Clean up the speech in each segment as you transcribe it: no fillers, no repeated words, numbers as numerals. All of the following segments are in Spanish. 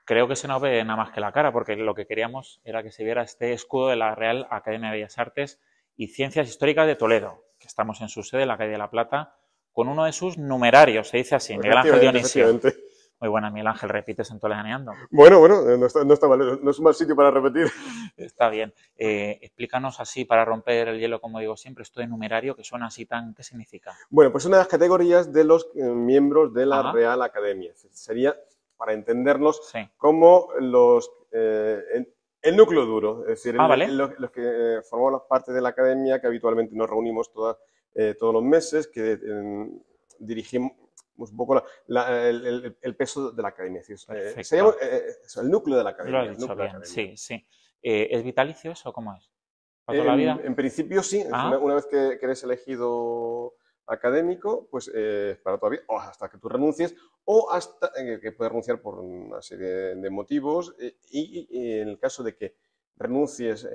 creo que se nos ve nada más que la cara, porque lo que queríamos era que se viera este escudo de la Real Academia de Bellas Artes y Ciencias Históricas de Toledo, que estamos en su sede, en la calle de la Plata, con uno de sus numerarios, se dice así, Miguel Ángel Efectivamente, Dionisio. efectivamente. Muy buenas, Miguel Ángel, repites en Toledaneando. Bueno, no está mal, no es un mal sitio para repetir. Está bien. Explícanos así, para romper el hielo, como digo siempre, esto de numerario, que suena así tan... ¿Qué significa? Bueno, pues una de las categorías de los miembros de la Ajá, Real Academia. Sería, para entendernos, sí. como el núcleo duro, es decir, Ah, vale. los que formamos parte de la Academia, que habitualmente nos reunimos todos los meses, que dirigimos un poco el peso de la Academia. Es decir, se llama Perfecto. el núcleo de la Lo has Academia. El dicho núcleo de la bien, Academia. sí, sí. ¿Es vitalicio eso o cómo es? ¿Para toda la vida? En principio sí, es decir, Ah, una vez que eres elegido académico, pues para todavía, o hasta que tú renuncies, o hasta que puedes renunciar por una serie de motivos, y en el caso de que renuncies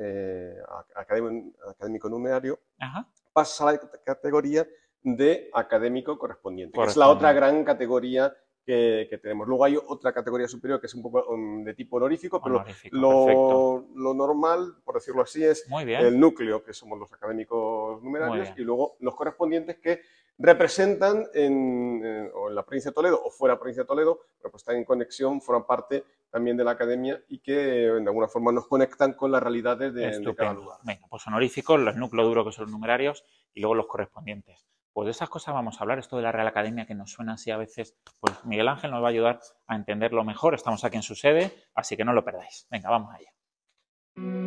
académico numerario, ajá. pasas a la categoría de académico correspondiente, que es la otra Correspondiente. gran categoría que tenemos. Luego hay otra categoría superior que es un poco de tipo honorífico, pero Honorífico, perfecto. lo normal, por decirlo así, es Muy bien, el núcleo, que somos los académicos muy numerarios, y bien. luego los correspondientes que representan o en la provincia de Toledo o fuera de la provincia de Toledo, pero pues están en conexión, forman parte también de la academia y que de alguna forma nos conectan con las realidades de cada Estupendo. lugar. Venga, pues honoríficos, los núcleos duros que son los numerarios y luego los correspondientes. Pues de esas cosas vamos a hablar, esto de la Real Academia que nos suena así a veces, pues Miguel Ángel nos va a ayudar a entenderlo mejor, estamos aquí en su sede, así que no lo perdáis. Venga, vamos allá.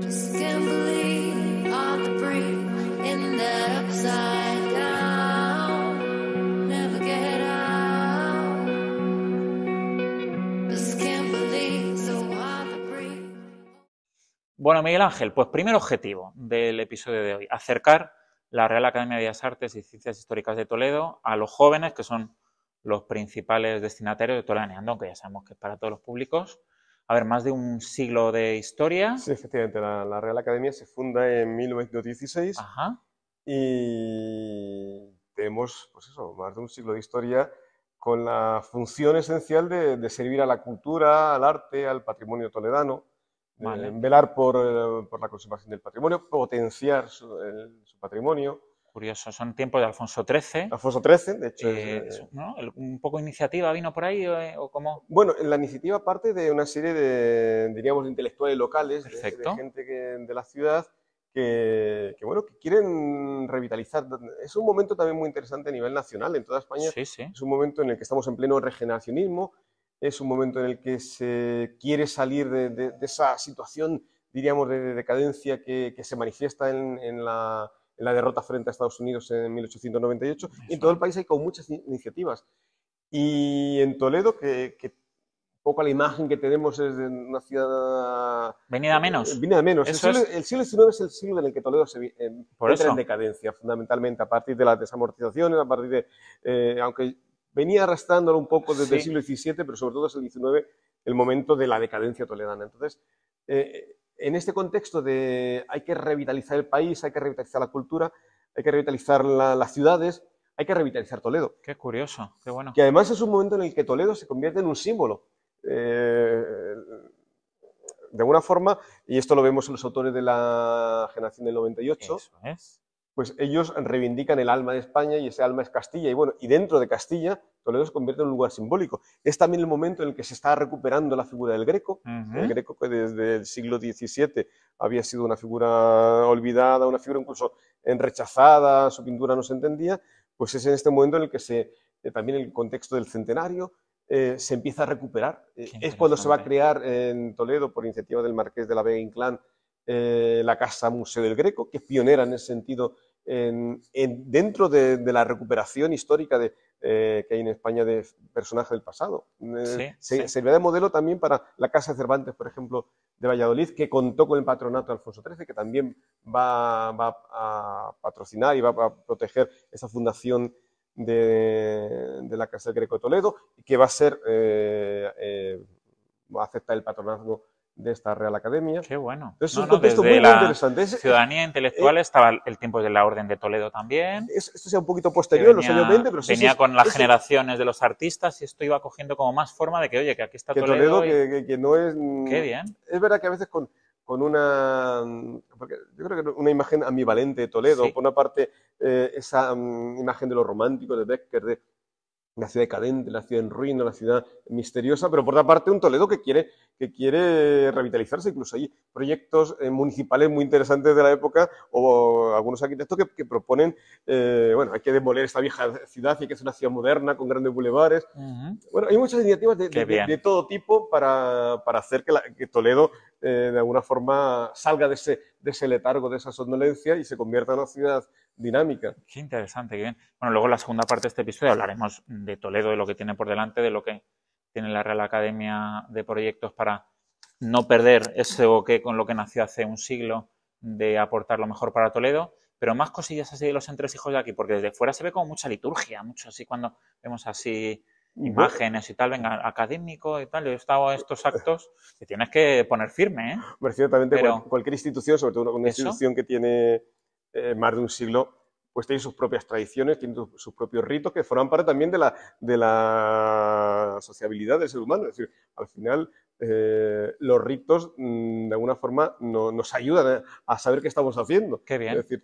Just can't believe all the brain in that upside down. Never get out. Just can't believe so hard to breathe. Bueno, Miguel Ángel, pues primer objetivo del episodio de hoy, acercar la Real Academia de Bellas Artes y Ciencias Históricas de Toledo a los jóvenes, que son los principales destinatarios de Toledaneando, aunque ya sabemos que es para todos los públicos. A ver, más de un siglo de historia. Sí, efectivamente, la Real Academia se funda en 1916 Ajá, y tenemos, pues eso, más de un siglo de historia con la función esencial de servir a la cultura, al arte, al patrimonio toledano, vale. velar por la conservación del patrimonio, potenciar su patrimonio. Curioso, son tiempos de Alfonso XIII. Alfonso XIII, de hecho, es, ¿No? Un poco iniciativa vino por ahí o cómo. bueno, la iniciativa parte de una serie diríamos, de intelectuales locales, de Perfecto. gente de la ciudad bueno, que quieren revitalizar. Es un momento también muy interesante a nivel nacional. En toda España Sí, sí. es un momento en el que estamos en pleno regeneracionismo, es un momento en el que se quiere salir de esa situación, diríamos, de decadencia que se manifiesta en la derrota frente a Estados Unidos en 1898. Y en Eso todo el es. país hay con muchas iniciativas. Y en Toledo, que un poco la imagen que tenemos es de una ciudad Venida menos. viene de menos. El Eso siglo, es. el siglo XIX es el siglo en el que Toledo Por entra en eso. decadencia, fundamentalmente a partir de las desamortizaciones, a partir aunque venía arrastrándolo un poco desde el Sí. siglo XVII, pero sobre todo es el XIX el momento de la decadencia toledana. Entonces, en este contexto de hay que revitalizar el país, hay que revitalizar la cultura, hay que revitalizar las ciudades, hay que revitalizar Toledo, Qué curioso. Qué bueno. que además es un momento en el que Toledo se convierte en un símbolo. Eh, de alguna forma, y esto lo vemos en los autores de la generación del 98, Eso es. pues ellos reivindican el alma de España y ese alma es Castilla. Y bueno, y dentro de Castilla, Toledo se convierte en un lugar simbólico. Es también el momento en el que se está recuperando la figura del Greco. El Ujú. Greco que desde el siglo XVII había sido una figura olvidada, una figura incluso rechazada, su pintura no se entendía, pues es en este momento en el que también en el contexto del centenario, se empieza a recuperar. Qué Es cuando se va a interesante. crear en Toledo, por iniciativa del Marqués de la Vega Inclán, la Casa Museo del Greco, que es pionera en ese sentido dentro de la recuperación histórica que hay en España de personajes del pasado. Sí, sí. Servirá de modelo también para la Casa de Cervantes, por ejemplo, de Valladolid, que contó con el patronato de Alfonso XIII, que también va a patrocinar y va a proteger esa fundación de la Casa del Greco de Toledo, y que va a aceptar el patronato de esta Real Academia. Qué bueno. Entonces, es No, un no, contexto desde muy, muy la interesante. ciudadanía intelectual estaba el tiempo de la Orden de Toledo también, Esto sea un poquito que posterior, los años 20, pero sí, venía con las ese, generaciones de los artistas y esto iba cogiendo como más forma de que, oye, que aquí está que Toledo, Toledo y que no es... qué bien. Es verdad que a veces con una... Porque yo creo que una imagen ambivalente de Toledo, Sí. por una parte esa imagen de los románticos, de Becker, de la ciudad decadente, la ciudad en ruina, la ciudad misteriosa, pero por otra parte un Toledo que quiere revitalizarse. Incluso hay proyectos municipales muy interesantes de la época o algunos arquitectos que proponen, bueno, hay que demoler esta vieja ciudad y hay que hacer una ciudad moderna con grandes bulevares. Bueno, hay muchas iniciativas Qué bien. de todo tipo para hacer que Toledo de alguna forma salga de ese letargo, de esa somnolencia y se convierta en una ciudad dinámica. Qué interesante, qué bien. Bueno, luego en la segunda parte de este episodio hablaremos de Toledo, de lo que tiene por delante, de lo que tiene la Real Academia de Proyectos para no perder eso que con lo que nació hace un siglo de aportar lo mejor para Toledo, pero más cosillas así de los entresijos de aquí, porque desde fuera se ve como mucha liturgia, mucho así cuando vemos así imágenes y tal, venga, académico y tal, yo he estado a estos actos que tienes que poner firme, ¿eh? Bueno, ciertamente Pero, cualquier institución, sobre todo una ¿eso? institución que tiene más de un siglo, pues tiene sus propias tradiciones, tiene sus propios ritos que forman parte también de la sociabilidad del ser humano. Es decir, al final los ritos de alguna forma nos ayudan a saber qué estamos haciendo. Qué bien. Es decir,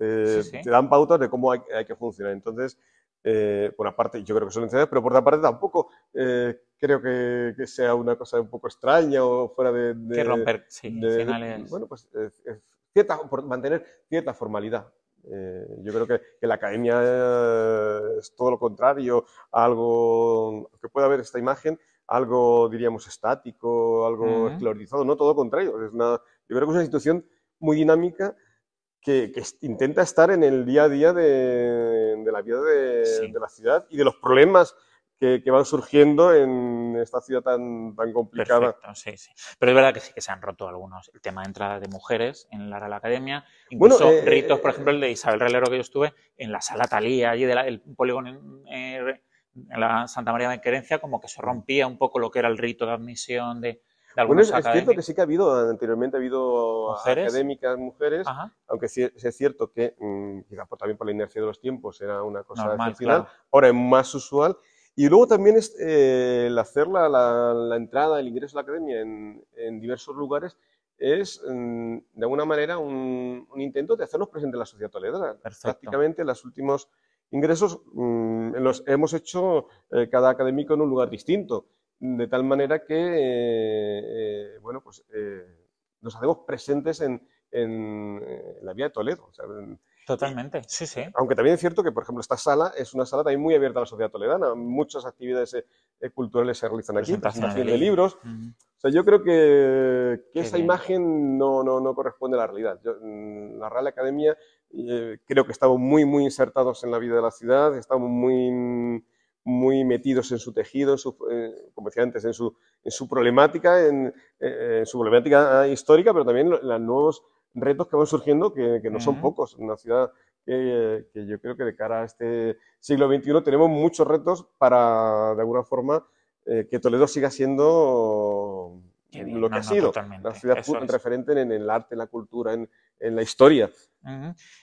Sí, sí. te dan pautas de cómo hay que funcionar. Entonces, por una parte, yo creo que son necesarias, pero por otra parte tampoco creo que sea una cosa un poco extraña o fuera Que romper, sí, al final es... bueno, pues por mantener cierta formalidad. Yo creo que la academia es todo lo contrario a algo que pueda haber esta imagen, algo diríamos estático, algo esclerorizado, no, todo lo contrario. Yo creo que es una institución muy dinámica que intenta estar en el día a día de la vida Sí. de la ciudad y de los problemas que van surgiendo en esta ciudad tan complicada. Perfecto, sí, sí. Pero es verdad que sí que se han roto algunos. El tema de entrada de mujeres en la Real Academia, Bueno, incluso ritos, por ejemplo, el de Isabel Relero que yo estuve en la Sala Talía, allí del polígono en la Santa María de Querencia, como que se rompía un poco lo que era el rito de admisión de bueno, algunos es cierto que académicos. sí que anteriormente ha habido Mujeres, académicas mujeres, ajá, aunque sí es cierto que, quizá también por la inercia de los tiempos, era una cosa normal, excepcional, claro. ahora es más usual. Y luego también es el hacer la entrada, el ingreso a la academia en diversos lugares, es de alguna manera un intento de hacernos presentes en la sociedad toledana. Perfecto. Prácticamente los últimos ingresos los hemos hecho cada académico en un lugar distinto, de tal manera que bueno, pues, nos hacemos presentes en la vida de Toledo. O sea, Totalmente, sí, sí. aunque también es cierto que, por ejemplo, esta sala es una sala también muy abierta a la sociedad toledana. Muchas actividades culturales se realizan aquí, presentación de libros. O sea, yo creo que esa bien. imagen no corresponde a la realidad. La Real Academia creo que estamos muy, muy insertados en la vida de la ciudad, estamos muy metidos en su tejido, como decía antes, en su problemática, en su problemática histórica, pero también en los nuevos retos que van surgiendo, que no son pocos. Una ciudad que yo creo que de cara a este siglo XXI tenemos muchos retos para, de alguna forma, que Toledo siga siendo Bien. lo que No, ha no, sido, totalmente. una ciudad Eso es. referente en el arte, en la cultura, en la historia.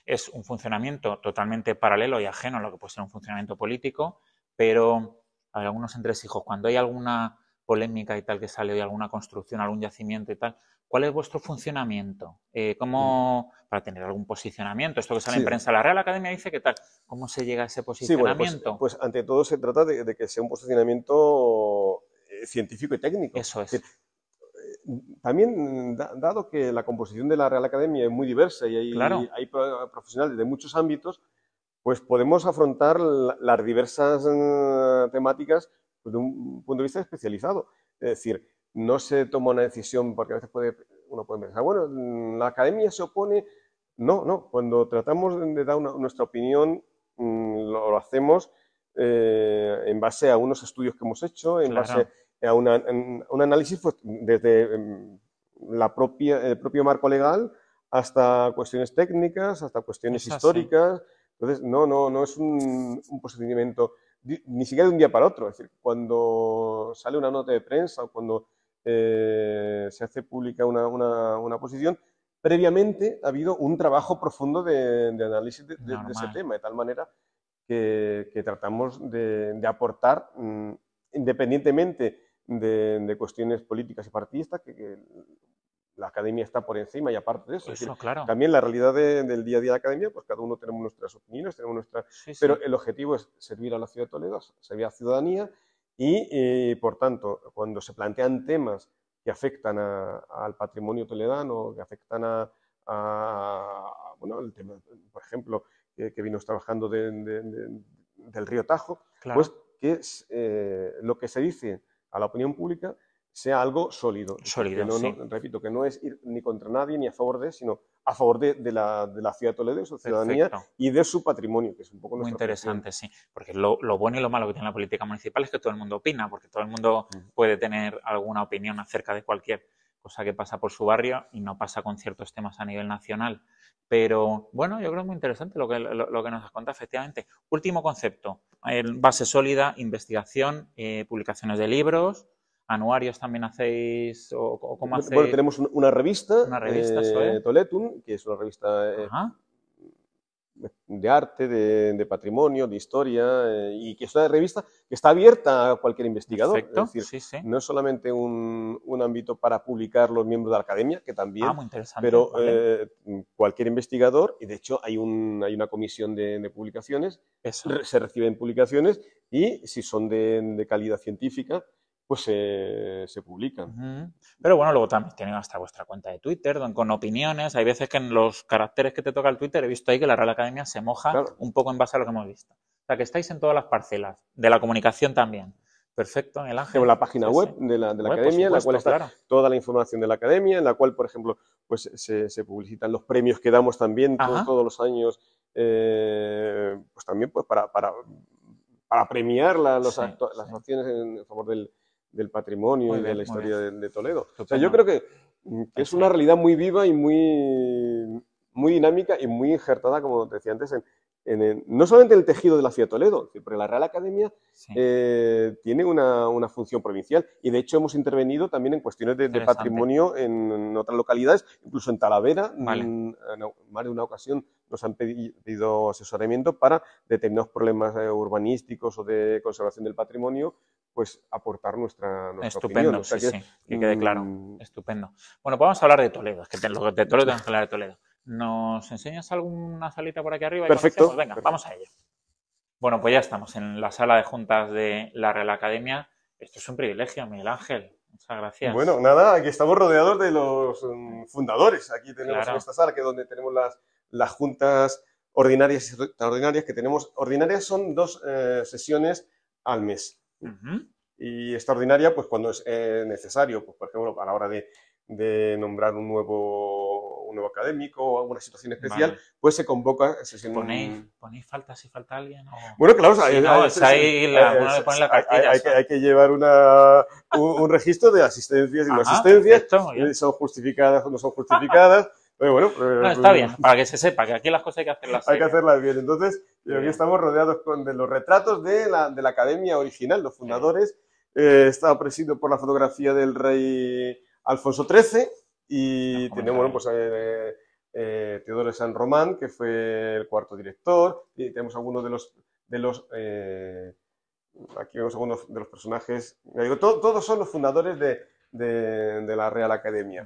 Es un funcionamiento totalmente paralelo y ajeno a lo que puede ser un funcionamiento político, pero hay algunos entresijos. Cuando hay alguna polémica y tal que sale de alguna construcción, algún yacimiento y tal, ¿cuál es vuestro funcionamiento? ¿Cómo, para tener algún posicionamiento? Esto que sale en Sí. prensa, la Real Academia dice que tal. ¿Cómo se llega a ese Sí, bueno, posicionamiento? pues ante todo se trata de que sea un posicionamiento científico y técnico. Eso Es es. decir, también, dado que la composición de la Real Academia es muy diversa y Claro. hay profesionales de muchos ámbitos, pues podemos afrontar las diversas temáticas pues, de un punto de vista especializado. Es decir, no se toma una decisión porque a veces uno puede pensar, bueno, la academia se opone. No. Cuando tratamos de dar nuestra opinión, lo hacemos en base a unos estudios que hemos hecho, en Claro. base a un análisis pues, desde el propio marco legal hasta cuestiones técnicas, hasta cuestiones Es así. históricas. Entonces, no es un posicionamiento ni siquiera de un día para otro. Es decir, cuando sale una nota de prensa o cuando se hace pública una posición, previamente ha habido un trabajo profundo de análisis de ese Normal. tema, de tal manera que tratamos de aportar, independientemente de cuestiones políticas y partidistas, que la academia está por encima y aparte de eso. Es decir, Eso, claro. también la realidad del día a día de la academia, pues cada uno tenemos nuestras opiniones, tenemos nuestras... Sí, sí. Pero el objetivo es servir a la ciudad de Toledo, servir a la ciudadanía y, por tanto, cuando se plantean temas que afectan al patrimonio toledano, que afectan bueno, el tema, por ejemplo, que vino trabajando del río Tajo, Claro. pues que lo que se dice a la opinión pública sea algo sólido. Es decir, Sólido, que no, sí. repito, que no es ir ni contra nadie ni a favor de, sino a favor de la ciudad de Toledo, de su ciudadanía Perfecto. y de su patrimonio, que es un poco Muy nuestra función. interesante, sí. Porque lo bueno y lo malo que tiene la política municipal es que todo el mundo opina, porque todo el mundo puede tener alguna opinión acerca de cualquier cosa que pasa por su barrio y no pasa con ciertos temas a nivel nacional. Pero bueno, yo creo que es muy interesante lo que nos has contado, efectivamente. Último concepto, base sólida, investigación, publicaciones de libros, anuarios también hacéis, o cómo hacéis. Bueno, tenemos una revista, eso es. Toletum, que es una revista Ajá. de arte, de patrimonio, de historia, y que es una revista que está abierta a cualquier investigador. Perfecto, Es decir, sí, sí. no es solamente un ámbito para publicar los miembros de la academia, que también, Muy interesante. pero Vale. cualquier investigador, y de hecho hay una comisión de publicaciones, Eso. se reciben publicaciones y si son de calidad científica, pues se publican. Ujú. Pero bueno, luego también tienen hasta vuestra cuenta de Twitter con opiniones. Hay veces que en los caracteres que te toca el Twitter he visto ahí que la Real Academia se moja Claro. un poco en base a lo que hemos visto. O sea, que estáis en todas las parcelas, de la comunicación también. Perfecto, Miguel Ángel. Tenemos la página Sí, web sí. de la Web, academia, en la por cual supuesto, está claro. toda la información de la academia, en la cual, por ejemplo, pues se publicitan los premios que damos también Ajá. todos los años, pues también pues para premiar las Sí, acciones en favor del patrimonio Muy y de bien, la muy historia de Toledo. O sea, Estupendo. yo creo que es Eso una es. realidad muy viva y muy dinámica y muy injertada, como te decía antes, no solamente en el tejido de la ciudad de Toledo, porque la Real Academia Sí. tiene una función provincial y de hecho hemos intervenido también en cuestiones de Interesante. patrimonio en otras localidades, incluso en Talavera, Vale. en más de una ocasión nos han pedido asesoramiento para determinados problemas urbanísticos o de conservación del patrimonio, pues aportar nuestra opinión. Estupendo, O sea sí, sí, que quede claro. Estupendo. Bueno, pues vamos a hablar de Toledo. Es que de Toledo tenemos que hablar de Toledo. ¿Nos enseñas alguna salita por aquí arriba? Perfecto. Venga, Perfecto. Vamos a ello. Bueno, pues ya estamos en la sala de juntas de la Real Academia. Esto es un privilegio, Miguel Ángel. Muchas gracias. Bueno, nada, aquí estamos rodeados de los fundadores. Aquí tenemos Claro. en esta sala, que es donde tenemos las juntas ordinarias y extraordinarias que tenemos. Ordinarias son 2 sesiones al mes. Ujú. Y extraordinaria, pues cuando es necesario, pues por ejemplo, a la hora de nombrar un nuevo académico o alguna situación especial, Vale. pues se convoca sesión. ¿Ponéis falta si falta alguien? Bueno, claro, o sea, Sí, no, es ahí uno le pone la cartilla. hay que llevar un registro de asistencias y no Ajá, asistencias, perfecto, muy bien. son justificadas o no son justificadas, pero bueno. No, está bien, para que se sepa que aquí las cosas hay que hacerlas Hay que serias. hacerlas bien. Entonces, Bien. aquí estamos rodeados de los retratos de la academia original, los fundadores. Está presidido por la fotografía del rey Alfonso XIII y Nos tenemos, bueno, comentaba pues Teodoro de San Román, que fue el 4º director, y tenemos algunos de los aquí vemos algunos de los personajes. Digo, todos son los fundadores de la Real Academia.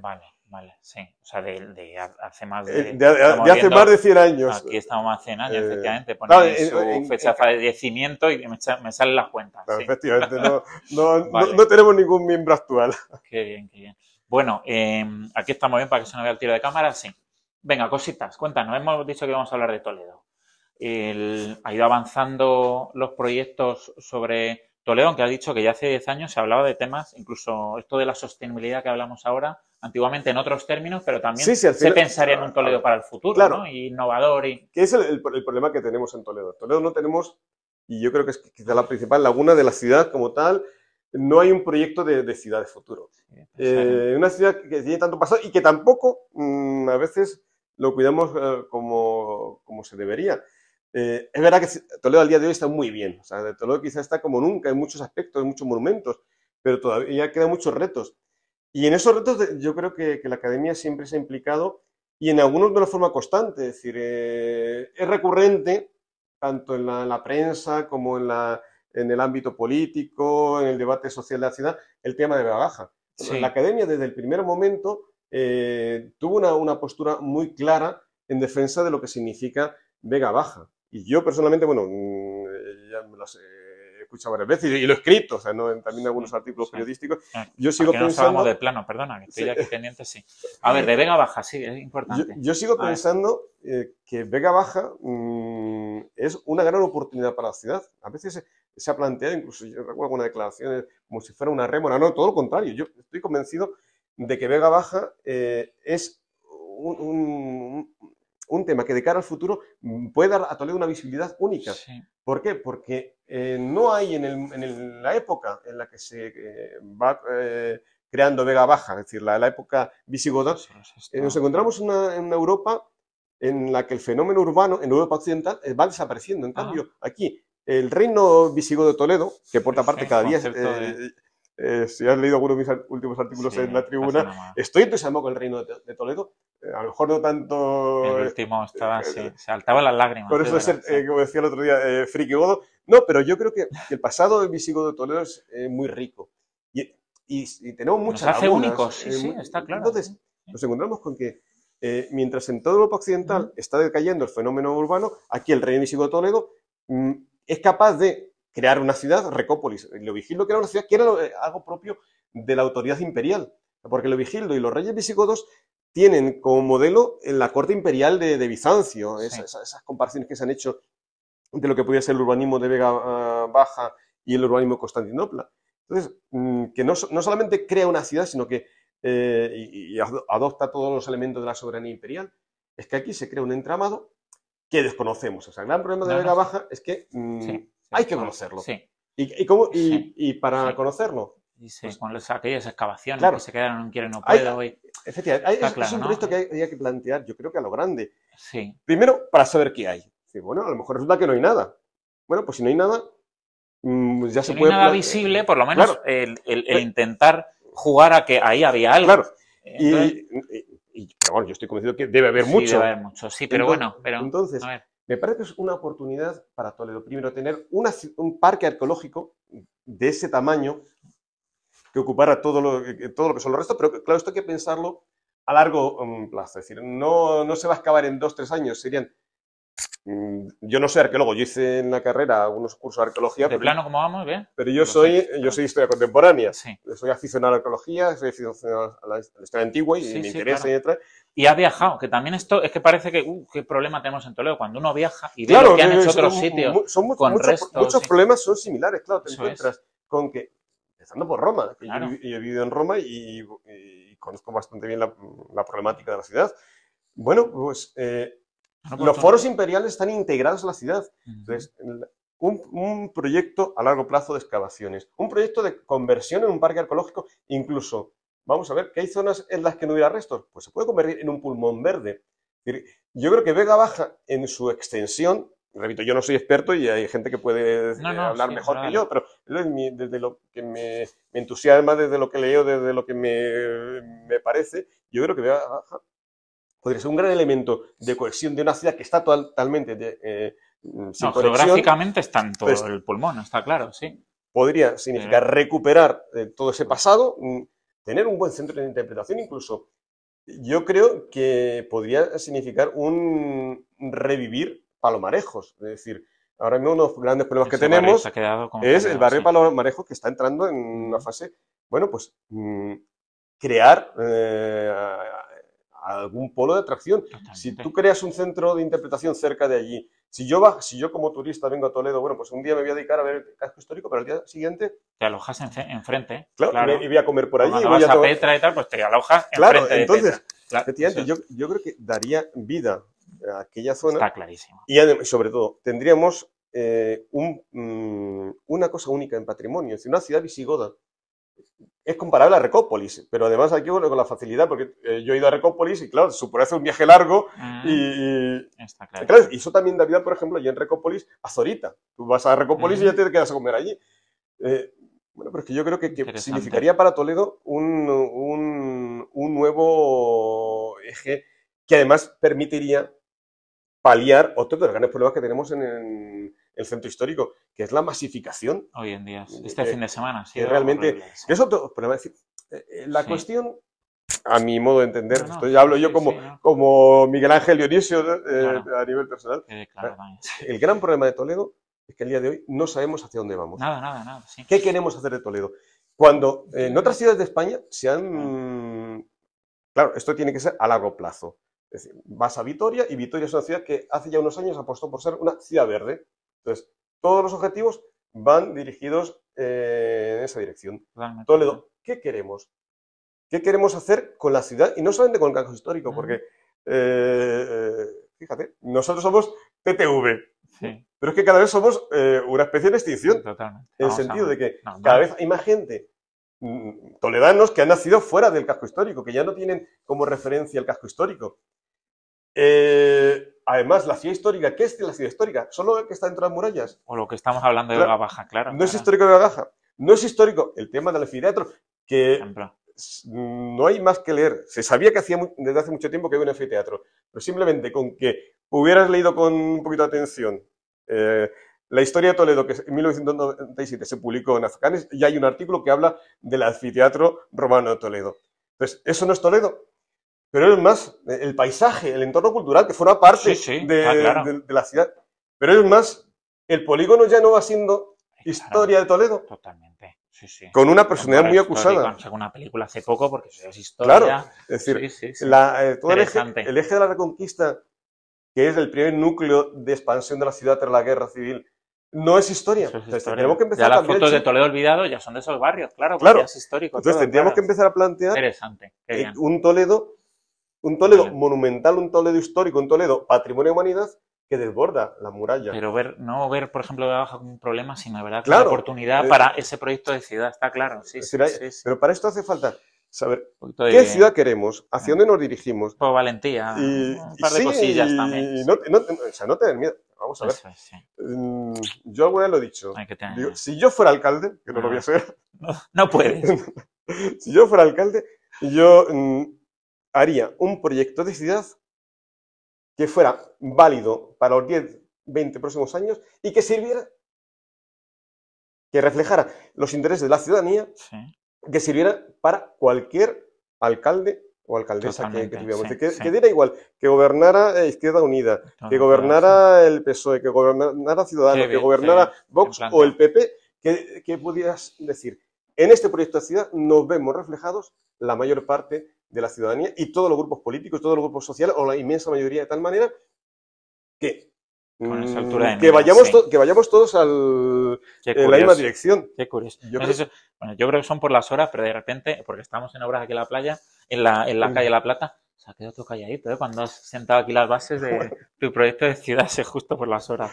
Vale, sí. O sea, de hace más De de... estamos hace viendo- más de 100 años. Aquí estamos más de 100 años, efectivamente. claro, Ponéis su fecha de fallecimiento y me salen las cuentas. Claro, Sí. efectivamente, Vale. no tenemos ningún miembro actual. Qué bien, qué bien. Bueno, aquí estamos bien para que se nos vea el tiro de cámara, sí. Venga, cositas, cuéntanos. Hemos dicho que íbamos a hablar de Toledo. Ha ido avanzando los proyectos sobre Toledo, aunque ha dicho que ya hace 10 años se hablaba de temas, incluso esto de la sostenibilidad que hablamos ahora, antiguamente en otros términos, pero también Sí, al se final- pensaría en un Toledo para el futuro, Claro. ¿no? Y innovador y... ¿Qué es el problema que tenemos en Toledo? En Toledo no tenemos, y yo creo que es quizá la principal laguna de la ciudad como tal, no hay un proyecto de ciudad de futuro. Una ciudad que tiene tanto pasado y que tampoco a veces lo cuidamos como se debería. Es verdad que Toledo al día de hoy está muy bien. O sea, Toledo quizá está como nunca en muchos aspectos, en muchos monumentos, pero todavía quedan muchos retos. Y en esos retos yo creo que la academia siempre se ha implicado y en algunos de una forma constante, es decir, es recurrente tanto en la prensa como en el ámbito político, en el debate social de la ciudad, el tema de Vega Baja. La Sí, academia desde el primer momento tuvo una postura muy clara en defensa de lo que significa Vega Baja. Y yo personalmente, bueno, ya me las he escuchado varias veces y lo he escrito, o sea, ¿no? También en algunos artículos sí. periodísticos. Eh, Yo ¿Por sigo qué no salgamos de pensando, plano? Perdona, que estoy sí, aquí pendiente, sí. A ver, de Vega Baja, sí, es importante. yo sigo A ver, pensando que Vega Baja es una gran oportunidad para la ciudad. A veces se ha planteado, incluso yo recuerdo algunas declaraciones, como si fuera una rémora. No, todo lo contrario. Yo estoy convencido de que Vega Baja es un, un- un tema que de cara al futuro puede dar a Toledo una visibilidad única. sí. ¿Por qué? Porque no hay la época en la que se va creando Vega Baja, es decir, la época visigoda, Solo es nos esto. encontramos en una Europa en la que el fenómeno urbano en Europa occidental va desapareciendo. En Ah, cambio, aquí, el reino visigodo de Toledo, que por otra parte dice cada día, concepto de... si has leído algunos de mis últimos artículos Sí, en la parece tribuna, una moda. estoy entusiasmado con el reino de Toledo. A lo mejor no El tanto último estaba así, saltaba las lágrimas, por es eso de verdad, ser, sí. como decía el otro día, friki godo. No, pero yo creo que el pasado del visigodo de Toledo es muy rico. Y, y tenemos Nos muchas hace lagunas. únicos, sí, sí, está claro. Entonces, nos encontramos con que mientras en toda Europa occidental Ujú. está decayendo el fenómeno urbano, aquí el rey visigodo de Toledo es capaz de crear una ciudad, Recópolis. Leovigildo crea una ciudad que era algo propio de la autoridad imperial. Porque Leovigildo y los reyes visigodos tienen como modelo en la corte imperial de Bizancio, Sí, esas comparaciones que se han hecho de lo que podía ser el urbanismo de Vega Baja y el urbanismo de Constantinopla. Entonces, que no solamente crea una ciudad, sino que y adopta todos los elementos de la soberanía imperial, es que aquí se crea un entramado que desconocemos. O sea, el gran problema de no, no, Vega sí, Baja es que sí, se hay que desconoce, conocerlo. sí, sí, Y para sí. conocerlo, Y sí, pues con aquellas excavaciones que claro, se quedaron en Quiero no hay, puedo hoy, efectivamente, está es claro, un ¿no? proyecto que hay que plantear, yo creo que a lo grande. Sí. Primero, para saber qué hay. Sí, bueno, a lo mejor resulta que no hay nada. Bueno, pues si no hay nada, ya Si se no hay puede nada visible, por lo menos claro, el eh, intentar jugar a que ahí había claro. algo. Entonces, Pero bueno, yo estoy convencido que debe haber sí, debe mucho. haber mucho, sí, pero bueno, pero, a Entonces, ver, me parece que es una oportunidad para Toledo. Primero, tener un parque arqueológico de ese tamaño que ocupara todo lo que son los restos, pero claro, esto hay que pensarlo a largo plazo. Es decir, no se va a excavar en 2 o 3 años, serían. Yo no soy arqueólogo, yo hice en la carrera algunos cursos de arqueología, de plano, ¿cómo vamos? ¿Ve? pero yo Lo sé, soy historia contemporánea. sí, Soy aficionado a la arqueología, soy aficionado a la historia antigua y sí, me sí, interesa claro. y detrás. Y ha viajado, que también esto es que parece que, qué problema tenemos en Toledo, cuando uno viaja y ve lo Claro, que han hecho otros sitios son con restos, muchos problemas son similares, claro, te eso es, encuentras con que, empezando por Roma, que claro. yo he vivido en Roma y conozco bastante bien la problemática de la ciudad. Bueno, pues Bueno, pues los foros imperiales están integrados a la ciudad. ujú. Entonces, un proyecto a largo plazo de excavaciones, un proyecto de conversión en un parque arqueológico, incluso, vamos a ver, ¿qué hay zonas en las que no hubiera restos? Pues se puede convertir en un pulmón verde. Es decir, yo creo que Vega Baja, en su extensión, repito, yo no soy experto y hay gente que puede No, no, hablar sí, mejor dale, que dale. yo, pero desde lo que me entusiasma, desde lo que leo, desde lo que me parece, yo creo que Vega Baja podría ser un gran elemento de cohesión de una ciudad que está totalmente sin No, conexión, geográficamente está en todo pues el pulmón, está claro, sí. podría Pero, significar recuperar todo ese pues, pasado, tener un buen centro de interpretación incluso. Yo creo que podría significar un revivir Palomarejos, es decir, ahora mismo uno de los grandes problemas que ese barrio se ha tenemos quedado como se ha es el quedado, barrio de sí. Palomarejos que está entrando en una Ujú. fase, bueno, pues crear algún polo de atracción. Si Totalmente. tú creas un centro de interpretación cerca de allí, si yo como turista vengo a Toledo, bueno, pues un día me voy a dedicar a ver el casco histórico, pero al día siguiente, Te alojas enfrente, claro, y claro. voy a comer por O allí, cuando voy vas a a tomar. Petra y tal, pues te alojas Claro, enfrente de entonces, Petra. Claro, eso efectivamente, yo creo que daría vida a aquella zona está clarísimo. y sobre todo tendríamos una cosa única en patrimonio, es decir, una ciudad visigoda. Es comparable a Recópolis, pero además aquí bueno, con la facilidad, porque yo he ido a Recópolis y claro, supone hacer un viaje largo Está claro, clarísimo. y eso también da vida, por ejemplo, yo en Recópolis a Zorita. Tú vas a Recópolis y ya Ujú. te quedas a comer allí. Bueno, pero es que yo creo que Interesante. significaría para Toledo que además permitiría paliar otro de los grandes problemas que tenemos en el centro histórico, que es la masificación. Hoy en día, este fin de semana, sí. Que realmente, horrible, sí. que es otro problema. Es decir, la Sí. cuestión, a mi modo de entender, No, no, esto ya hablo sí, yo sí, como, sí, no. como Miguel Ángel Dionisio, ¿no? Claro. A nivel personal. Claro, también, sí. El gran problema de Toledo es que el día de hoy no sabemos hacia dónde vamos. Nada, sí. ¿Qué queremos hacer de Toledo? Cuando en otras ciudades de España se han... Claro, esto tiene que ser a largo plazo. Es decir, vas a Vitoria y Vitoria es una ciudad que hace ya unos años apostó por ser una ciudad verde. Entonces, todos los objetivos van dirigidos en esa dirección. Totalmente. Toledo, ¿qué queremos? ¿Qué queremos hacer con la ciudad? Y no solamente con el casco histórico, porque, fíjate, nosotros somos PTV, Sí, pero es que cada vez somos una especie de extinción, totalmente. en el Vamos a sentido de ver. que No, cada no. vez hay más gente, toledanos, que han nacido fuera del casco histórico, que ya no tienen como referencia el casco histórico. Además, la ciudad histórica, ¿qué es la ciudad histórica? ¿Solo el que está dentro de las murallas? O lo que estamos hablando de Claro. Vega Baja, claro. No es claro. histórico de Bagaja. No es histórico el tema del anfiteatro, que Ejemplo. no hay más que leer. Se sabía que desde hace mucho tiempo que había un anfiteatro, pero simplemente con que hubieras leído con un poquito de atención la historia de Toledo, que en 1997 se publicó en Azcanes, y hay un artículo que habla del anfiteatro romano de Toledo. Entonces, eso no es Toledo, pero es más el paisaje, el entorno cultural que forma parte Sí, de, claro. de la ciudad. Pero es más, el polígono ya no va siendo historia de Toledo, Totalmente. Sí. con una personalidad muy Histórico, acusada. han sacado una película hace poco porque eso es historia. Claro, es decir, Sí. todo Interesante. el eje de la Reconquista, que es el primer núcleo de expansión de la ciudad tras la Guerra Civil, no es historia. Eso es Entonces, historia. tenemos que empezar Ya a las cambiar el fotos de chip. Toledo olvidado ya son de esos barrios, claro. Claro. Ya es histórico. Entonces, todo, tendríamos claro. que empezar a plantear Interesante. Qué bien. un Toledo Vale. monumental, un Toledo histórico, un Toledo patrimonio de humanidad que desborda la muralla. Pero no ver, por ejemplo, Vega Baja como un problema, sino de verdad como Claro. una oportunidad para ese proyecto de ciudad, está claro. Sí. Es decir, pero para esto hace falta saber Un poquito de qué ciudad queremos, hacia dónde nos dirigimos. poco valentía, Y, un par de sí, cosillas y también. o sea, no tener miedo. Vamos a ver. Eso es, sí. Yo alguna vez lo he dicho. Hay que tener Digo, miedo. si yo fuera alcalde, que no lo voy a ser, No puedes. si yo fuera alcalde, yo haría un proyecto de ciudad que fuera válido para los 10, 20 próximos años y que sirviera, que reflejara los intereses de la ciudadanía, Sí. que sirviera para cualquier alcalde o alcaldesa que Totalmente, tuviéramos. sí, Es decir, sí. que diera igual que gobernara Izquierda Unida, Todo, que gobernara el PSOE, que gobernara Ciudadanos, Qué que bien, gobernara qué bien, Vox qué o el PP, que pudieras decir, en este proyecto de ciudad nos vemos reflejados la mayor parte de la ciudadanía y todos los grupos políticos, todos los grupos sociales, o la inmensa mayoría, de tal manera que, Con esa altura de que, miras, vayamos, sí. que vayamos todos Qué en la misma curioso. dirección. Qué curioso. Yo No creo- sé si- bueno, yo creo que son por las horas, pero de repente, porque estamos en obras aquí en la playa, en la calle La Plata, se ha quedado todo calladito, ¿eh? Cuando has sentado aquí las bases de tu proyecto de ciudad, sé justo por las horas.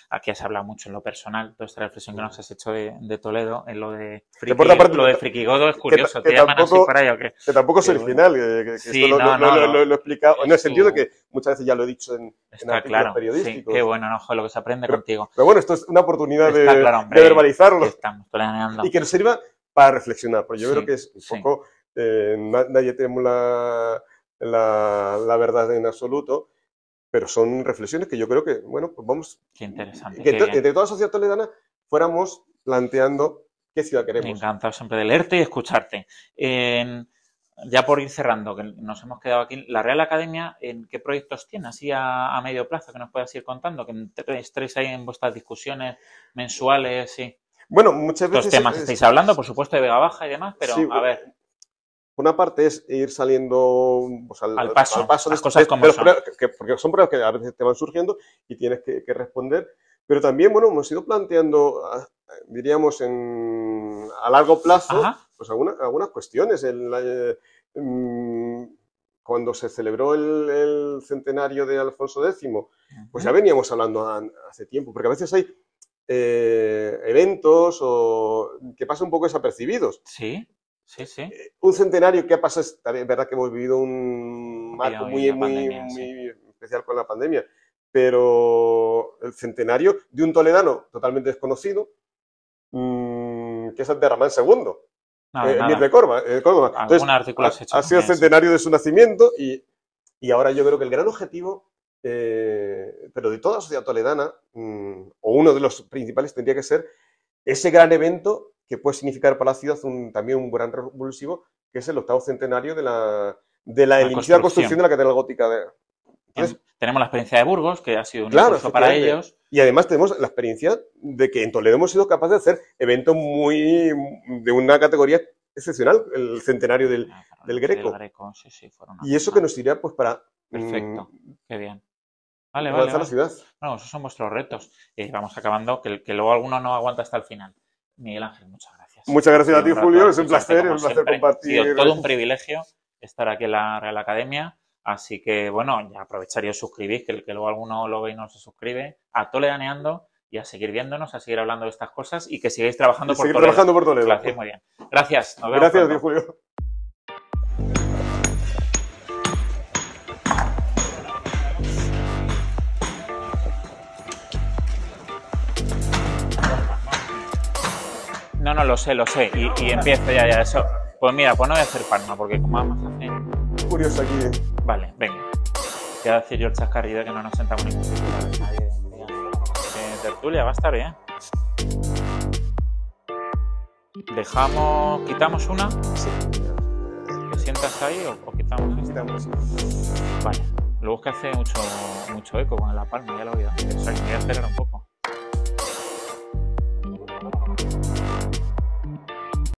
Aquí has hablado mucho en lo personal, toda esta reflexión que nos has hecho de Toledo, en lo de por otra parte, lo de Frikigodo es curioso, que ¿te llaman así tampoco- por ahí o qué? Que tampoco es Qué original, que Sí, esto no, lo he explicado, en el Es sentido de tu- que muchas veces ya lo he dicho en Está artículos claro, sí, periodísticos. qué bueno, ¿no? Joder, lo que se aprende contigo. Pero bueno, esto es una oportunidad Está claro, hombre, de verbalizarlo que estamos planeando. y que nos sirva para reflexionar, porque yo Sí, creo que es un sí. poco, nadie tenemos la verdad en absoluto, pero son reflexiones que yo creo que, bueno, pues vamos, Qué interesante. que qué bien. entre toda la sociedad toledana fuéramos planteando qué ciudad Me queremos. encanta siempre de leerte y escucharte. Ya por ir cerrando, que nos hemos quedado aquí, la Real Academia, ¿en qué proyectos tiene? Así a medio plazo, que nos puedas ir contando, que estéis ahí en vuestras discusiones mensuales, sí. Bueno, muchas Estos veces... temas estáis hablando, por supuesto, de Vega Baja y demás, pero Sí, a ver, una parte es ir saliendo pues, Al paso, de las cosas como los son. problemas, porque son pruebas que a veces te van surgiendo y tienes que responder. Pero también, bueno, hemos ido planteando, diríamos, a largo plazo, Ajá. pues algunas cuestiones. Cuando se celebró el centenario de Alfonso X, pues ya veníamos hablando hace tiempo, porque a veces hay eventos que pasan un poco desapercibidos. Sí. Un centenario que ha pasado, es verdad que hemos vivido un marco muy pandemia, especial con la pandemia, pero el centenario de un toledano totalmente desconocido, que es Abderramán II, Nada. Emir de Córdoba. Entonces, Algún artículo has hecho ha sido el también, centenario de su nacimiento y Y ahora yo creo que el gran objetivo, pero de toda la sociedad toledana, o uno de los principales, tendría que ser ese gran evento que puede significar para la ciudad también un gran revulsivo, que es el 8º centenario de la inicial construcción de la Catedral Gótica. Entonces, tenemos la experiencia de Burgos, que ha sido un claro, impulso para ellos. Y además tenemos la experiencia de que en Toledo hemos sido capaces de hacer eventos de una categoría excepcional, el centenario del Greco. Del Greco, sí, fueron y eso que nos sirva pues para perfecto, qué bien. Vale. la ciudad. Bueno, esos son vuestros retos. Y vamos acabando, que luego alguno no aguanta hasta el final. Miguel Ángel, muchas gracias. Muchas gracias a ti, Julio. Es un placer siempre. compartir. Ha sido todo un privilegio estar aquí en la Real Academia. Así que, bueno, ya aprovechar y os suscribís, que luego alguno lo ve y no se suscribe. A Toledaneando y a seguir viéndonos, a seguir hablando de estas cosas y que sigáis trabajando por Toledo. Trabajando por Toledo. Lo hacéis muy bien. Gracias. Nos vemos gracias pronto. a ti, Julio. No, lo sé. Y empiezo ya eso. Pues mira, pues no voy a hacer palma, porque como vamos a hacer... Curioso aquí. Vale, venga. Voy a decir yo el chascarrillo de que no nos sentamos ningún sitio. Nadie tertulia, va a estar bien. ¿Quitamos una? Sí. ¿Te sientas ahí o quitamos esta? Quitamos. Vale. Luego es que hace mucho eco con la palma, ya lo he oído. O sea, que me voy a acelerar un poco.